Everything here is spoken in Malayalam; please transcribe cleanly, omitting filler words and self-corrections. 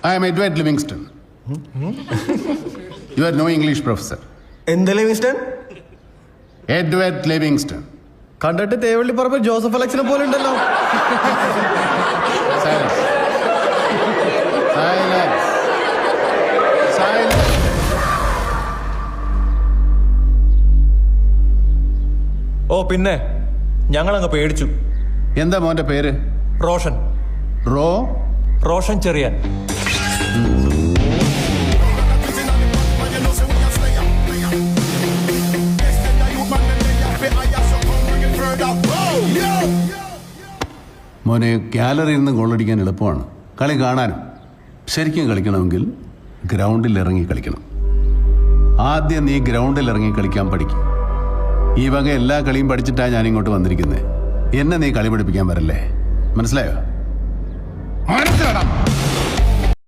I am Edward Livingston. You are no English professor. എന്ത് ലിവിങ്സ്റ്റൺ? Edward Livingston. കണ്ടിട്ട് തേവള്ളി പറമ്പ് ജോസഫ് അലക്സിനെ പോലെ ഉണ്ടല്ലോ. Silence. Silence. Silence. ഓ പിന്നെ ഞങ്ങളങ്ങ് പേടിച്ചു. എന്താ മോന്റെ പേര്? റോഷൻ. റോഷൻ ചെറിയാൻ. മോനെ ഗാലറിയിൽ നിന്ന് ഗോളടിക്കാൻ എളുപ്പമാണ്, കളി കാണാനും. ശരിക്കും കളിക്കണമെങ്കിൽ ഗ്രൗണ്ടിൽ ഇറങ്ങി കളിക്കണം. ആദ്യം നീ ഗ്രൗണ്ടിൽ ഇറങ്ങി കളിക്കാൻ പഠിക്കും. ഈ വക എല്ലാ കളിയും പഠിച്ചിട്ടാണ് ഞാൻ ഇങ്ങോട്ട് വന്നിരിക്കുന്നത്. എന്നെ നീ കളി പഠിപ്പിക്കാൻ വരല്ലേ, മനസ്സിലായോ? മനസ്സിലാടാ.